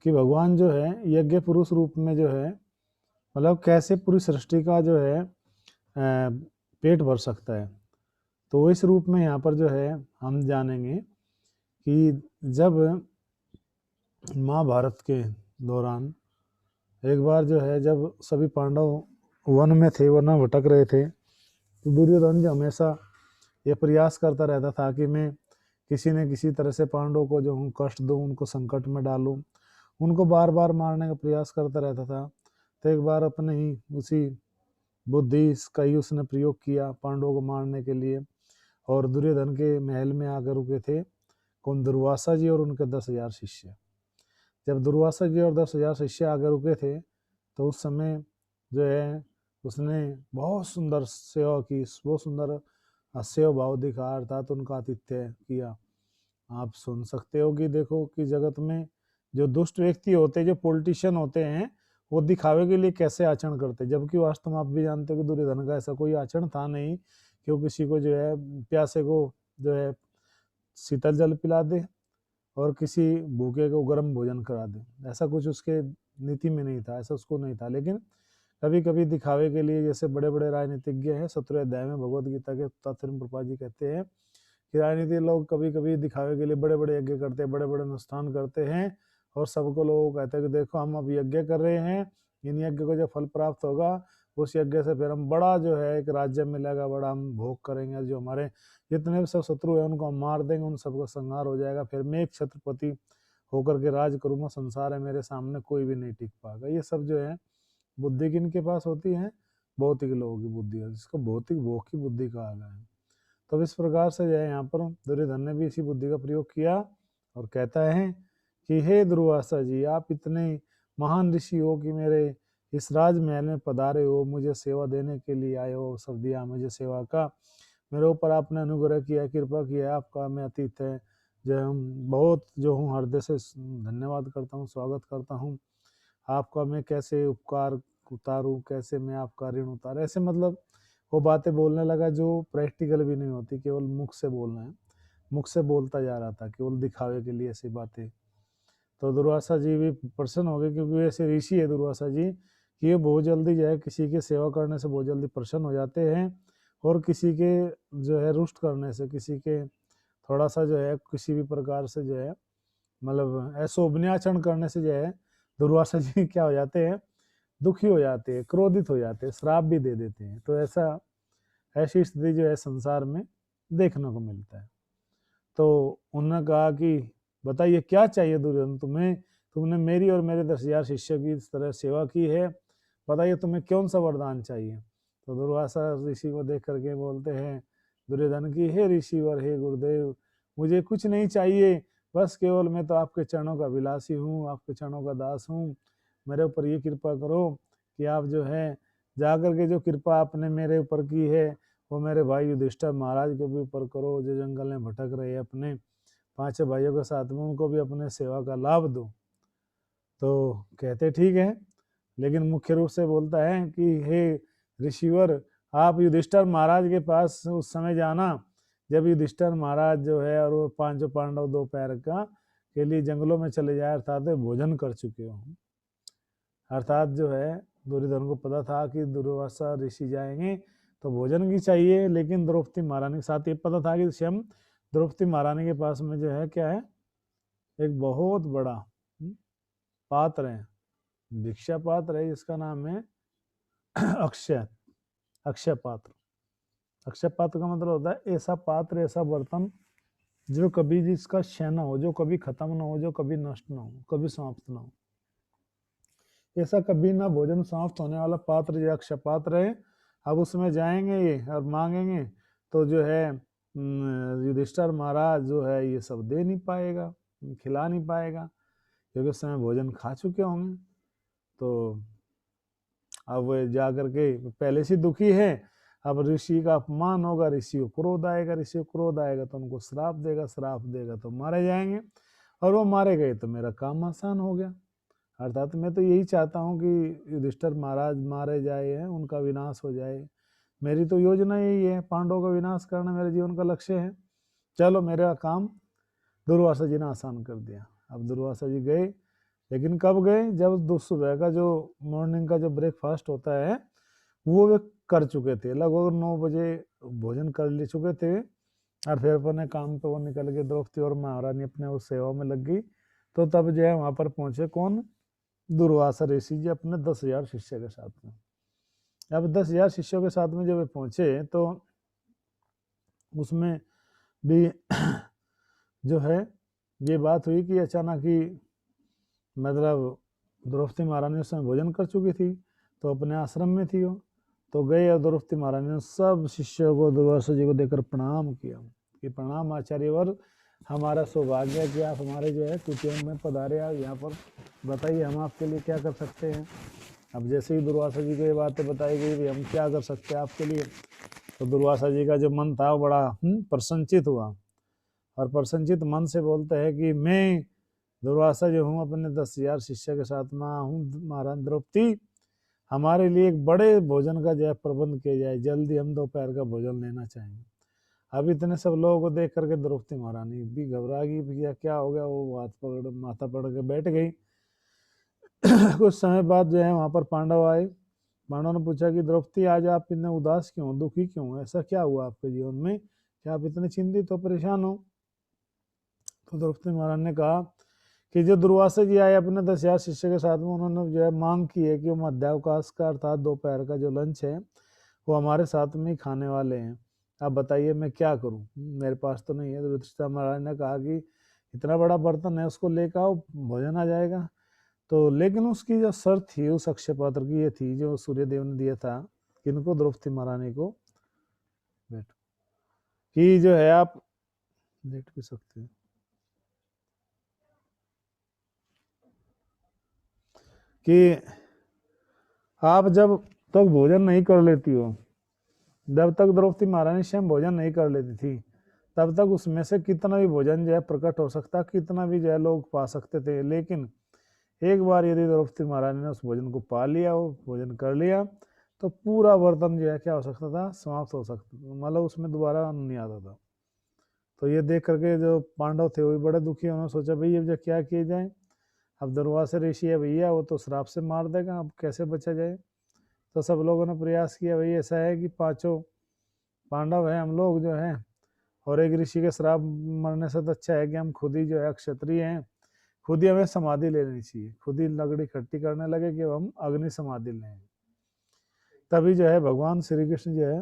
कि भगवान जो है यज्ञ पुरुष रूप में जो है मतलब कैसे पूरी सृष्टि का जो है पेट भर सकता है। तो इस रूप में यहाँ पर जो है हम जानेंगे कि जब महाभारत के दौरान एक बार जो है जब सभी पांडव वन में थे, वन में भटक रहे थे, तो दुर्योधन जो हमेशा ये प्रयास करता रहता था कि मैं किसी न किसी तरह से पांडवों को जो हूँ कष्ट दूँ, उनको संकट में डालूं, उनको बार बार मारने का प्रयास करता रहता था। तो एक बार अपने ही उसी बुद्धि का ही उसने प्रयोग किया पांडवों को मारने के लिए, और दुर्योधन के महल में आकर रुके थे कौन, दुर्वासा जी और उनके 10,000 शिष्य। जब दुर्वासा जी और 10,000 शिष्य आकर रुके थे तो उस समय जो है उसने बहुत सुंदर सेवा की, बहुत सुंदर सेवा भाव दिखा, अर्थात उनका आतिथ्य किया। आप सुन सकते हो कि देखो कि जगत में जो दुष्ट व्यक्ति होते हैं, जो पॉलिटिशियन होते हैं, वो दिखावे के लिए कैसे आचरण करते हैं, जबकि वास्तव में आप भी जानते हो कि दुर्योधन का ऐसा कोई आचरण था नहीं कि वो किसी को जो है प्यासे को जो है शीतल जल पिला दे और किसी भूखे को गर्म भोजन करा दे। ऐसा कुछ उसके नीति में नहीं था, ऐसा उसको नहीं था। लेकिन कभी कभी दिखावे के लिए, जैसे बड़े बड़े राजनीतिज्ञ हैं, 17वें अध्याय में भगवत गीता के तात्पर्य प्रभुपाद जी कहते हैं कि राजनीति लोग कभी कभी दिखावे के लिए बड़े बड़े यज्ञ करते हैं, बड़े बड़े अनुष्ठान करते हैं, और सबको लोग कहते हैं कि देखो हम अब यज्ञ कर रहे हैं, इन यज्ञ को जो फल प्राप्त होगा उस यज्ञ से फिर हम बड़ा जो है एक राज्य मिलेगा, बड़ा हम भोग करेंगे, जो हमारे जितने भी सब शत्रु हैं उनको हम मार देंगे, उन सबका संहार हो जाएगा, फिर मैं एक छत्रपति होकर के राज करूंगा, संसार है मेरे सामने, कोई भी नहीं टिक पाएगा। ये सब जो है बुद्धि किनके पास होती है? भौतिक लोगों की बुद्धि है, जिसको भौतिक भोग की बुद्धि कहा गया है। तो इस प्रकार से जो है यहाँ पर दुर्योधन ने भी इसी बुद्धि का प्रयोग किया और कहता है कि हे दुर्वासा जी, आप इतने महान ऋषि हो कि मेरे इस राजमहल में पधारे हो, मुझे सेवा देने के लिए आए हो, सब दिया मुझे सेवा का, मेरे ऊपर आपने अनुग्रह किया, कृपा किया, आपका मैं अतीत है जो हम बहुत जो हूँ हृदय से धन्यवाद करता हूँ, स्वागत करता हूँ आपका। मैं कैसे उपकार उतारूँ, कैसे मैं आपका ऋण उतारूँ, ऐसे मतलब वो बातें बोलने लगा जो प्रैक्टिकल भी नहीं होती, केवल मुख से बोलना है, मुख से बोलता जा रहा था केवल दिखावे के लिए ऐसी बातें। तो दुर्वासा जी भी प्रसन्न हो गए, क्योंकि ऐसे ऋषि है दुर्वासा जी कि ये बहुत जल्दी जो है किसी की सेवा करने से बहुत जल्दी प्रसन्न हो जाते हैं, और किसी के जो है रुष्ट करने से, किसी के थोड़ा सा जो है किसी भी प्रकार से जो है मतलब अशोभनीय आचरण करने से जो है दुर्वासा जी क्या हो जाते हैं, दुखी हो जाते हैं, क्रोधित हो जाते हैं, श्राप भी दे देते हैं। तो ऐसी स्थिति जो है संसार में देखने को मिलता है। तो उन्होंने कहा कि बताइए क्या चाहिए दुर्योधन तुम्हें, तुमने मेरी और मेरे 10,000 शिष्य की इस तरह सेवा की है, बताइए तुम्हें कौन सा वरदान चाहिए। तो दुर्वासा ऋषि को देख करके बोलते हैं दुर्योधन की, हे ऋषि और हे गुरुदेव, मुझे कुछ नहीं चाहिए, बस केवल मैं तो आपके चरणों का विलासी हूँ, आपके चरणों का दास हूँ, मेरे ऊपर ये कृपा करो कि आप जो है जाकर के जो कृपा आपने मेरे ऊपर की है वो मेरे भाई युधिष्ठिर महाराज के भी ऊपर करो, जो जंगल में भटक रहे अपने 5 भाइयों के साथ में, उनको भी अपने सेवा का लाभ दो। तो कहते ठीक है, लेकिन मुख्य रूप से बोलता है कि हे ऋषिवर, आप युधिष्ठिर महाराज के पास उस समय जाना जब युधिष्ठिर महाराज जो है और वो 5 पांडव 2 पैर का के लिए जंगलों में चले जाए, अर्थात भोजन कर चुके हो। अर्थात जो है दुर्योधन को पता था कि दुर्वासा ऋषि जाएंगे तो भोजन की चाहिए, लेकिन द्रौपदी महारानी के साथ ये पता था कि स्वयं द्रौपदी महारानी के पास में जो है क्या है, एक बहुत बड़ा पात्र है, भिक्षा पात्र है, जिसका नाम है अक्षय अक्षय पात्र। अक्षय पात्र का मतलब होता है ऐसा पात्र, ऐसा बर्तन जो कभी जिसका क्षय न हो, जो कभी खत्म ना हो, जो कभी नष्ट ना हो, कभी समाप्त ना हो, ऐसा कभी ना भोजन समाप्त होने वाला पात्र जो अक्षय पात्र है। अब उसमें जाएंगे ये और मांगेंगे तो जो है युधिष्ठिर महाराज जो है ये सब दे नहीं पाएगा, खिला नहीं पाएगा, क्योंकि उस समय भोजन खा चुके होंगे। तो अब वो जा करके पहले से दुखी है, अब ऋषि का अपमान होगा, ऋषि को क्रोध आएगा, ऋषि को क्रोध आएगा तो उनको श्राप देगा, श्राप देगा तो मारे जाएंगे, और वो मारे गए तो मेरा काम आसान हो गया। अर्थात मैं तो यही चाहता हूँ कि युधिष्ठिर महाराज मारे जाए हैं, उनका विनाश हो जाए, मेरी तो योजना यही है, पांडवों का विनाश करना मेरे जीवन का लक्ष्य है। चलो मेरा काम दुर्वासा जी ने आसान कर दिया। अब दुर्वासा जी गए लेकिन कब गए, जब सुबह का जो मॉर्निंग का जो ब्रेकफास्ट होता है वो वे कर चुके थे, लगभग 9 बजे भोजन कर ले चुके थे। और फिर अपने काम पे वो निकल गए, द्रौपदी और महारानी अपने उस सेवा में लग गई। तो तब जो है वहां पर पहुंचे कौन, दुर्वासा ऋषि जी अपने 10,000 शिष्य के साथ में। अब 10,000 शिष्यों के साथ में जब वे पहुंचे तो उसमें भी जो है ये बात हुई कि अचानक ही मतलब द्रौपदी महारानी उस समय भोजन कर चुकी थी, तो अपने आश्रम में थी वो। तो गए और द्रौपदी महारानी ने सब शिष्यों को दुर्वासा जी को देकर प्रणाम किया कि प्रणाम आचार्यवर, हमारा सौभाग्य है कि आप हमारे जो है कुटीर में पधारे, आप यहाँ पर बताइए हम आपके लिए क्या कर सकते हैं। अब जैसे ही दुर्वासा जी को ये बातें बताई गई कि हम क्या कर सकते हैं आपके लिए, तो दुर्वासा जी का जो मन था वो बड़ा प्रसन्नचित हुआ, और प्रसन्नचित मन से बोलते हैं कि मैं दुर्वासा जो हूँ अपने 10,000 शिष्य के साथ में हूँ, महारानी द्रौपदी हमारे लिए एक बड़े भोजन का जो है प्रबंध किया जाए, जल्दी हम दोपहर का भोजन लेना चाहेंगे। अब इतने सब लोगों को देख करके द्रौपदी महारानी भी घबरा गई, भैया क्या हो गया, वो हाथ पकड़ माथा पकड़ के बैठ गई। कुछ समय बाद जो है वहां पर पांडव आए। पांडव ने पूछा कि द्रौपदी आज आप इतने उदास क्यों, दुखी क्यों, ऐसा क्या हुआ आपके जीवन में, क्या आप इतने चिंतित हो, परेशान हो। तो द्रौपदी महाराज ने कहा कि जो दुर्वासा जी आए अपने 10,000 शिष्य के साथ में, उन्होंने जो है मांग की है कि वो मध्यावकाश का अर्थात दोपहर का जो लंच है वो हमारे साथ में ही खाने वाले हैं। आप बताइए मैं क्या करूं, मेरे पास तो नहीं है। तो युधिष्ठिर महाराज ने कहा कि इतना बड़ा बर्तन है, उसको लेकर आओ, भोजन आ जाएगा। तो लेकिन उसकी जो शर्त थी उस अक्षय पात्र की ये थी जो सूर्यदेव ने दिया था किनको, द्रौपदी महारानी को, बैठ कि जो है आप देख भी सकते हैं कि आप जब तक भोजन नहीं कर लेती हो, जब तक द्रौपदी महारानी स्वयं भोजन नहीं कर लेती थी, तब तक उसमें से कितना भी भोजन जो है प्रकट हो सकता, कितना भी जो है लोग पा सकते थे। लेकिन एक बार यदि द्रौपदी महारानी ने उस भोजन को पा लिया, वो भोजन कर लिया, तो पूरा बर्तन जो है क्या हो सकता था, समाप्त हो सकता था, मतलब उसमें दोबारा अन्न नहीं आता था। तो ये देख करके जो पांडव थे वो भी बड़े दुखी, उन्होंने सोचा भाई अब जो क्या किया जाए, अब दुर्वासा ऋषि है भैया वो तो श्राप से मार देगा, अब कैसे बचा जाए। तो सब लोगों ने प्रयास किया, भाई ऐसा है कि पांचों पांडव हैं हम लोग जो है, और एक ऋषि के श्राप मरने से तो अच्छा है कि हम खुद ही जो है क्षत्रिय हैं, खुद ही हमें समाधि ले लेनी चाहिए, खुद ही लकड़ी इकट्ठी करने लगे कि हम अग्नि समाधि लें। तभी जो है भगवान श्री कृष्ण जो है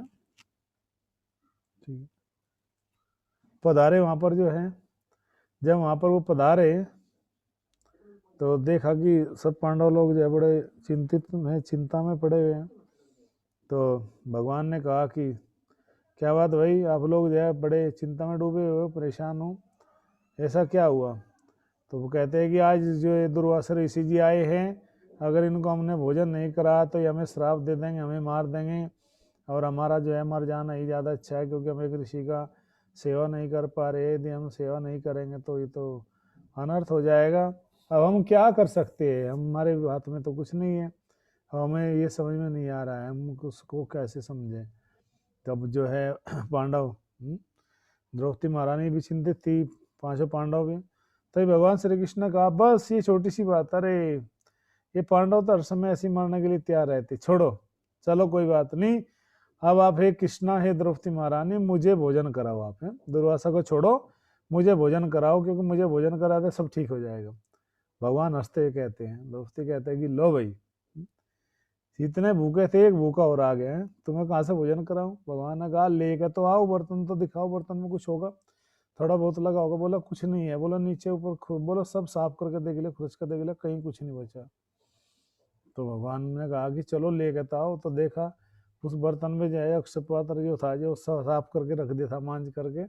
पधारे वहां पर जो है। जब वहां पर वो पधारे तो देखा कि सब पांडव लोग जो है बड़े चिंतित में, चिंता में पड़े हुए हैं। तो भगवान ने कहा कि क्या बात भाई, आप लोग जो है बड़े चिंता में डूबे हुए हो, परेशान हो, ऐसा क्या हुआ। तो वो कहते हैं कि आज जो ये दुर्वासा ऋषि जी आए हैं, अगर इनको हमने भोजन नहीं करा तो ये हमें श्राप दे देंगे, हमें मार देंगे, और हमारा जो है मर जाना ही ज़्यादा अच्छा है, क्योंकि हम एक ऋषि का सेवा नहीं कर पा रहे। यदि हम सेवा नहीं करेंगे तो ये तो अनर्थ हो जाएगा। अब हम क्या कर सकते हैं, हमारे हाथ में तो कुछ नहीं है। अब हमें ये समझ में नहीं आ रहा है हम उसको कैसे समझें। तब जो है पांडव, द्रौपदी महारानी भी चिंतित थी, पांचों पांडव भी। तभी भगवान श्री कृष्ण ने कहा बस ये छोटी सी बात, अरे ये पांडव तो हर समय ऐसे मरने के लिए तैयार रहते, छोड़ो, चलो कोई बात नहीं। अब आप हे कृष्णा, हे द्रौपदी महारानी, मुझे भोजन कराओ, आप हैं दुर्वासा को छोड़ो, मुझे भोजन कराओ, क्योंकि मुझे भोजन कराते सब ठीक हो जाएगा। भगवान हंसते हुए कहते हैं, द्रौपदी कहते हैं कि लो भाई, जितने भूखे थे एक भूखा और आ गए हैं, तुम्हें कहाँ से भोजन कराऊं। भगवान ने कहा लेकर तो आओ, बर्तन तो दिखाओ, बर्तन में कुछ होगा, थोड़ा बहुत लगा होगा। बोला कुछ नहीं है। बोला नीचे ऊपर, बोलो सब साफ करके देख ले, खुरच कर देख ले, कहीं कुछ नहीं बचा। तो भगवान ने कहा कि चलो लेकर तो आओ। तो देखा उस बर्तन में जो है अक्षय पात्र जो था, जो साफ करके रख दिया था मांझ करके,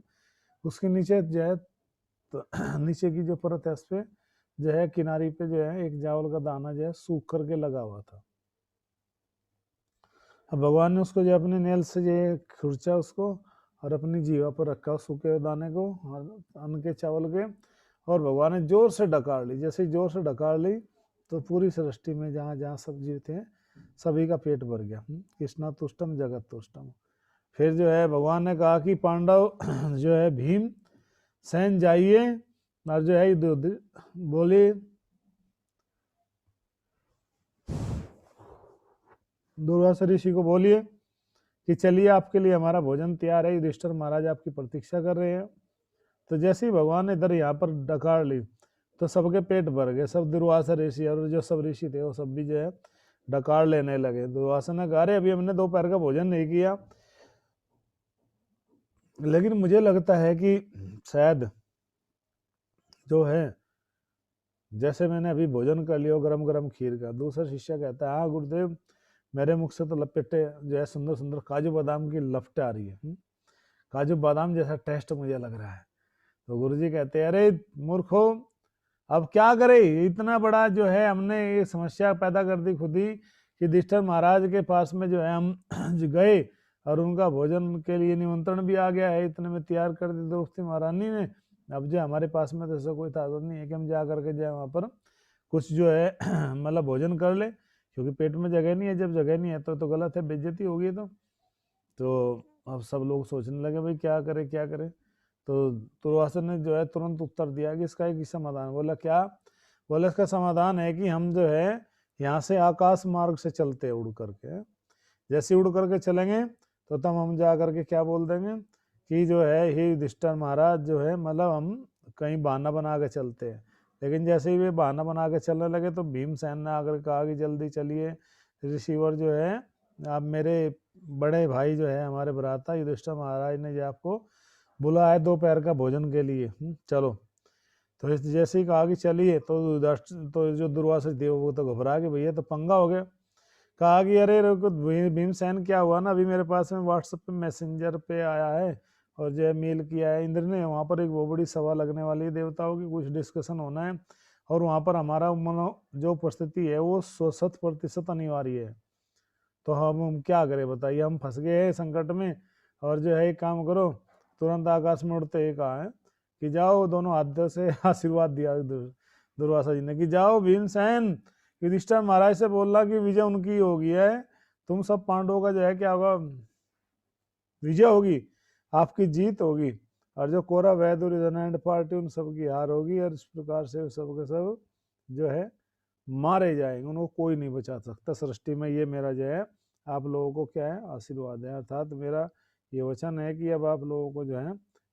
उसके नीचे जो है तो नीचे की जो परत है उस पे जो है किनारी पे जो है एक चावल का दाना जो है सूख करके लगा हुआ था। अब भगवान ने उसको जो अपने नेल से जो खुरचा उसको, और अपनी जीवा पर रखा सूखे दाने को और अन्न के चावल के, और भगवान ने जोर से डकार ली। जैसे जोर से डकार ली तो पूरी सृष्टि में जहाँ जहाँ सब जीव थे सभी का पेट भर गया। कृष्णा तुष्टम जगत तुष्टम। फिर जो है भगवान ने कहा कि पांडव जो है भीम सैन जाइए, और जो है बोले दुर्वासा ऋषि को बोलिए कि चलिए आपके लिए हमारा भोजन तैयार है, युधिष्ठिर महाराज आपकी प्रतीक्षा कर रहे हैं। तो जैसे ही भगवान ने इधर यहाँ पर डकार ली तो सबके पेट भर गए, सब दुर्वासा ऋषि और जो सब ऋषि थे वो सब भी जो है डकार लेने लगे। दुर्वासा ने कहा, अरे अभी हमने दोपहर का भोजन नहीं किया, लेकिन मुझे लगता है कि शायद जो है जैसे मैंने अभी भोजन कर लिया गरम गरम खीर का। दूसरा शिष्य कहता है, हाँ गुरुदेव, मेरे मुख से तो लपेटे जो है सुंदर सुंदर काजू बादाम की लपटें आ रही है, काजू बादाम जैसा टेस्ट मुझे लग रहा है। तो गुरुजी कहते हैं, अरे मूर्खो, अब क्या करे, इतना बड़ा जो है हमने ये समस्या पैदा कर दी खुद ही कि युधिष्ठिर महाराज के पास में जो है हम गए और उनका भोजन के लिए निमंत्रण भी आ गया है, इतने में तैयार कर दी द्रौपदी महारानी ने। अब जो हमारे पास में तो ऐसा कोई ताकत नहीं है कि हम जा करके जाए वहाँ पर कुछ जो है मतलब भोजन कर ले, क्योंकि पेट में जगह नहीं है। जब जगह नहीं है तो गलत है, बेइज्जती होगी। तो अब सब लोग सोचने लगे भाई क्या करे क्या करे। तो दुर्वासा ने जो है तुरंत उत्तर दिया कि इसका एक ही समाधान। बोला क्या? बोला इसका समाधान है कि हम जो है यहाँ से आकाश मार्ग से चलते उड़ करके, जैसे उड़ करके चलेंगे तो तब हम जा करके क्या बोल देंगे कि जो है हे युधिष्ठिर महाराज जो है मतलब हम कहीं बहाना बना के चलते हैं। लेकिन जैसे ही वे बहाना बना के चलने लगे तो भीमसेन ने आकर कहा कि जल्दी चलिए, ऋषिवर जो है आप मेरे बड़े भाई जो है हमारे भ्राता युधिष्ठिर महाराज ने जो आपको बुलाया है दोपहर का भोजन के लिए, चलो। तो जैसे ही कहा कि चलिए तो जो दुर्वासा देव वो तो घबरा के भैया तो पंगा हो गया। कहा कि अरे रुको भीमसेन, क्या हुआ ना, अभी मेरे पास में व्हाट्सएप पे मैसेंजर पे आया है और जो है मेल किया है इंद्र ने, वहाँ पर एक वो बड़ी सभा लगने वाली है देवताओं की, कुछ डिस्कशन होना है और वहाँ पर हमारा जो उपस्थिति है वो 100% अनिवार्य है। तो हम क्या करें बताइए, हम फंस गए हैं संकट में। और जो है एक काम करो, तुरंत आकाश में उड़ते ही कहा है कि जाओ, दोनों हाथों से आशीर्वाद दिया दुर्वासा जी ने कि जाओ भीमसेन, युधिष्ठिर महाराज से बोलना कि विजय उनकी होगी है, तुम सब पांडवों का जो है क्या होगा, विजय होगी, आपकी जीत होगी, और जो कौरव है दुर्योधन एंड पार्टी उन सबकी हार होगी, और इस प्रकार से सब के सब जो है मारे जाएंगे, उनको कोई नहीं बचा सकता सृष्टि में। ये मेरा जो है आप लोगों को क्या है आशीर्वाद है, अर्थात मेरा ये वचन है कि अब आप लोगों को जो है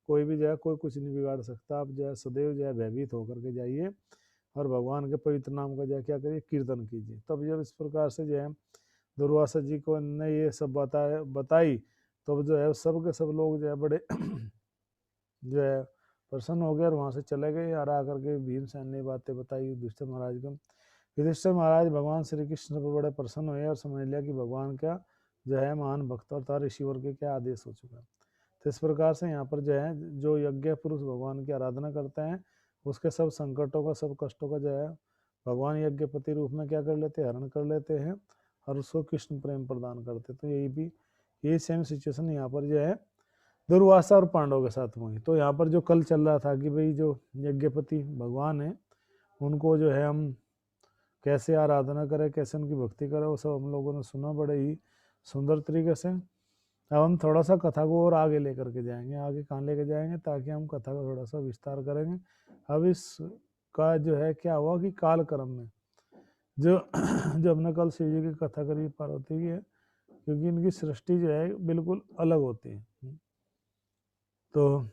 कोई भी जो है कोई कुछ नहीं बिगाड़ सकता। आप जो है सदैव जो है भयभीत होकर के जाइए और भगवान के पवित्र नाम का जो है क्या करिए, कीर्तन कीजिए। तब जब इस प्रकार से जो है दुर्वासा जी को ने ये सब बताई तो जो है सब के सब लोग जो है बड़े जो है प्रसन्न हो गए और वहाँ से चले गए। और आकर के भीमसेन ने बातें बताई युधिष्ठिर महाराज को। युधिष्ठिर महाराज भगवान श्री कृष्ण पर बड़े प्रसन्न हुए और समझ लिया कि भगवान का जो है महान भक्त और तार ईश्वर के क्या आदेश हो चुका है। तो इस प्रकार से यहाँ पर जो है जो यज्ञ पुरुष भगवान की आराधना करते हैं उसके सब संकटों का सब कष्टों का जो है भगवान यज्ञपति रूप में क्या कर लेते हैं, हरण कर लेते हैं और उसको कृष्ण प्रेम प्रदान करते। तो यही सेम सिचुएशन यहाँ पर जो है दुर्वासा और पांडव के साथ हुई। तो यहाँ पर जो कल चल रहा था कि भाई जो यज्ञपति भगवान है उनको जो है हम कैसे आराधना करें, कैसे उनकी भक्ति करें, वो सब हम लोगों ने सुना बड़े ही सुंदर तरीके से। अब हम थोड़ा सा कथा को और आगे लेकर के जाएंगे, आगे कहाँ लेके जाएंगे ताकि हम कथा का थोड़ा सा विस्तार करेंगे। अब इसका जो है क्या हुआ कि काल क्रम में जो जो हमने कल शिव जी की कथा करी पार्वती की है, क्योंकि इनकी सृष्टि जो है बिल्कुल अलग होती है। तो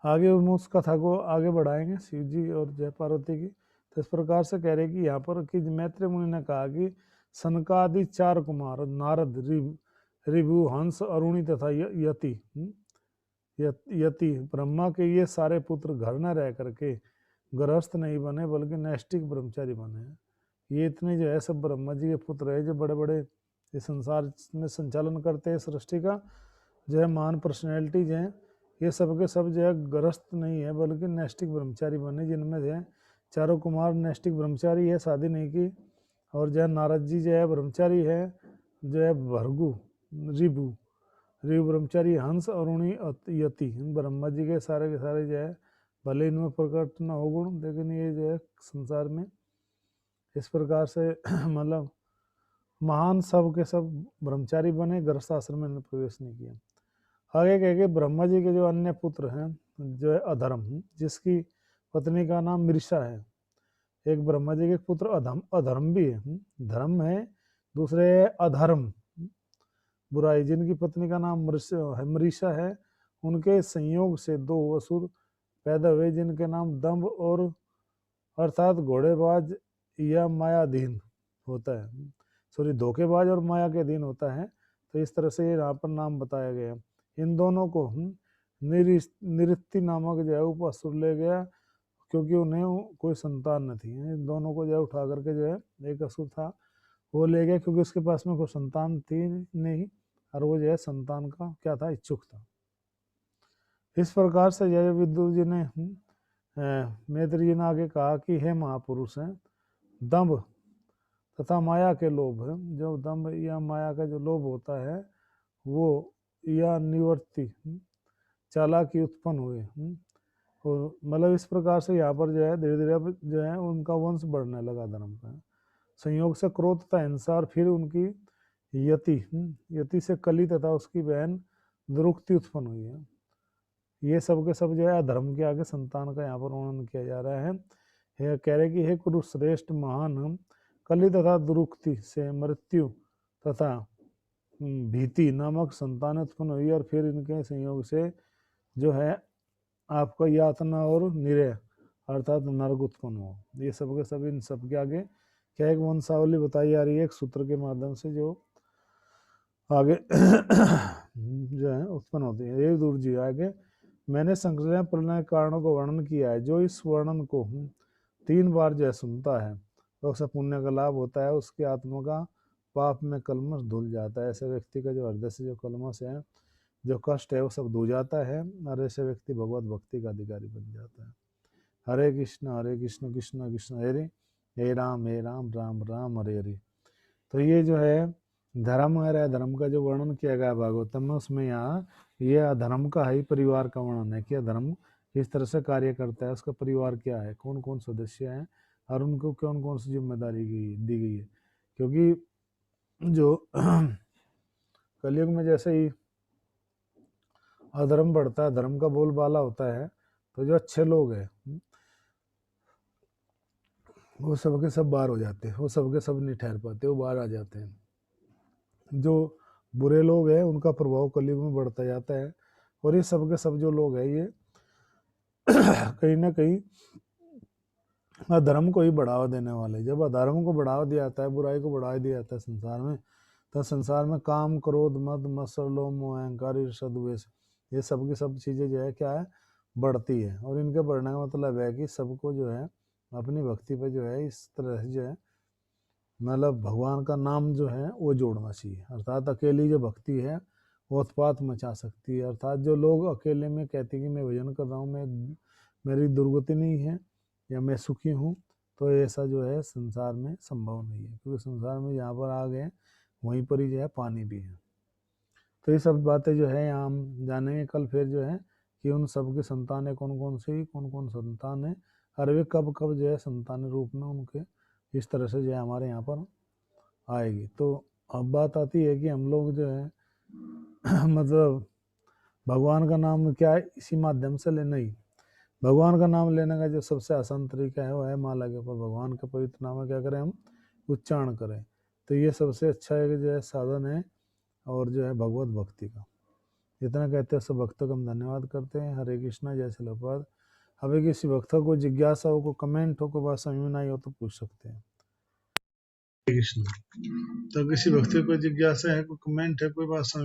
आगे हम उस कथा को आगे बढ़ाएंगे शिव जी और जय पार्वती की। तो इस प्रकार से कह रहे कि यहाँ पर कि मैत्री मुनि ने कहा कि सनकादि 4 कुमार नारद ऋभु हंस अरुणि तथा यति ब्रह्मा के ये सारे पुत्र घर न रह करके गृहस्थ नहीं बने बल्कि नैष्टिक ब्रह्मचारी बने। ये इतने जो है सब ब्रह्मा जी के पुत्र है जो बड़े बड़े इस संसार में संचालन करते हैं सृष्टि का, जो है महान पर्सनैलिटीज हैं। ये सब के सब जो है गृहस्थ नहीं है बल्कि नैष्टिक ब्रह्मचारी बने, जिनमें जो है 4 कुमार नैष्टिक ब्रह्मचारी है, शादी नहीं की। और जो है नारद जी जो है ब्रह्मचारी है, जो है भृगु ऋभु ब्रह्मचारी, हंस अरुणि यति, ब्रह्मा जी के सारे जो है भले इनमें प्रकट न हो गुण, लेकिन ये जो है संसार में इस प्रकार से मतलब महान सब के सब ब्रह्मचारी बने, गृहस्थ आश्रम में प्रवेश नहीं किया। आगे कह के ब्रह्मा जी के जो अन्य पुत्र हैं जो है अधर्म, जिसकी पत्नी का नाम मृषा है। एक ब्रह्मा जी के पुत्र अधर्म भी है। धर्म है दूसरे है अधर्म, बुराई। जिनकी पत्नी का नाम मरीषा है, उनके संयोग से दो असुर पैदा हुए जिनके नाम दंभ और अर्थात घोड़ेबाज या मायाधीन होता है, सॉरी धोखेबाज और माया के अधीन होता है। तो इस तरह से यहाँ पर नाम बताया गया। इन दोनों को निरित्ति नामक जो है उपसुर ले गया, क्योंकि उन्हें कोई संतान न थी। इन दोनों को जो है उठा करके जो है एक असुर था वो ले गया, क्योंकि उसके पास में कोई संतान थी नहीं, और वो जो है संतान का क्या था, इच्छुक था। इस प्रकार से जय विदुर जी ने मैत्री जी ने आगे कहा कि हे महापुरुष हैं, दंभ तथा माया के लोभ है, जो दंभ या माया का जो लोभ होता है वो या निवर्ति चालाकी उत्पन्न हुए। और मतलब इस प्रकार से यहाँ पर जो है धीरे धीरे जो है उनका वंश बढ़ने लगा धर्म का। संयोग से क्रोध तथा हिंसा, और फिर उनकी यति से कली तथा उसकी बहन दुरुक्ति उत्पन्न हुई है। ये सब के सब जो है धर्म के आगे संतान का यहाँ पर वर्णन किया जा रहा है। कह रहे कि हे कुरु श्रेष्ठ महान, कली तथा दुरुक्ति से मृत्यु तथा भीति नामक संतान उत्पन्न हुई, और फिर इनके संयोग से जो है आपका यातना और निरय अर्थात नरक उत्पन्न हो। ये सब के सब इन सब के आगे क्या एक वंशावली बताई जा रही है एक सूत्र के माध्यम से, जो आगे जो है उत्पन्न होती है। ये दूर जी आगे मैंने संक्रमण प्रलय कारणों को वर्णन किया है। जो इस वर्णन को 3 बार जो है सुनता है तो उसे पुण्य का लाभ होता है, उसकी आत्मा का पाप में कलमश धुल जाता है। ऐसे व्यक्ति का जो हृदय से जो कलमश है, जो कष्ट है, वो सब धो जाता है, और ऐसे व्यक्ति भगवत भक्ति का अधिकारी बन जाता है। हरे कृष्ण कृष्ण कृष्ण हरे हे राम राम राम हरे हरे। तो ये जो है धर्म है, धर्म का जो वर्णन किया गया भागवतम में, उसमें यहाँ ये अधर्म का ही परिवार का वर्णन है कि अधर्म किस तरह से कार्य करता है, उसका परिवार क्या है, कौन कौन सदस्य हैं, और उनको कौन कौन सी जिम्मेदारी दी गई है। क्योंकि जो कलयुग में जैसे ही अधर्म बढ़ता है, धर्म का बोलबाला होता है, तो जो अच्छे लोग हैं वो सबके सब बाहर हो जाते हैं, वो सबके सब नहीं ठहर पाते, वो बाहर आ जाते हैं। जो बुरे लोग हैं उनका प्रभाव कलयुग में बढ़ता जाता है, और ये सब के सब जो लोग हैं ये कहीं ना कहीं अधर्म को ही बढ़ावा देने वाले। जब अधर्म को बढ़ावा दिया जाता है, बुराई को बढ़ावा दिया जाता है संसार में, तो संसार में काम क्रोध मद मत्सर लोभ मोह अहंकार ईर्ष्या द्वेष, ये सब की सब चीजें जो है क्या है, बढ़ती है। और इनके बढ़ने का मतलब है कि सबको जो है अपनी भक्ति पे जो है इस तरह से जो है मतलब भगवान का नाम जो है वो जोड़ना चाहिए। अर्थात अकेली जो भक्ति है वो उत्पात मचा सकती है। अर्थात जो लोग अकेले में कहते हैं कि मैं भजन कर रहा हूँ, मैं मेरी दुर्गति नहीं है या मैं सुखी हूँ, तो ऐसा जो है संसार में संभव नहीं है, क्योंकि संसार में जहाँ पर आग है वहीं पर ही जो है पानी भी है। तो ये सब बातें जो है यहाँ हम जानेंगे कल फिर जो है कि उन सब की संतानें कौन कौन संतान है, और वे कब कब जो है संतान रूप में उनके इस तरह से जो है हमारे यहाँ पर आएगी। तो अब बात आती है कि हम लोग जो है मतलब भगवान का नाम क्या है, इसी माध्यम से लेना ही। भगवान का नाम लेने का जो सबसे आसान तरीका है वो है माला के ऊपर भगवान का पवित्र नाम क्या करें, हम उच्चारण करें। तो ये सबसे अच्छा है जो है साधन है, और जो है भगवत भक्ति का। जितना कहते हैं सब भक्तों को हम धन्यवाद करते हैं। हरे कृष्णा, जय श्री प्रभुपाद। अभी किसी भक्त को जिज्ञासा हो, को कमेंट हो, को बात समझ में नहीं हो तो पूछ सकते हैं। हरे कृष्ण। तो किसी भक्त को जिज्ञासा है, कोई कमेंट है, कोई बात समझ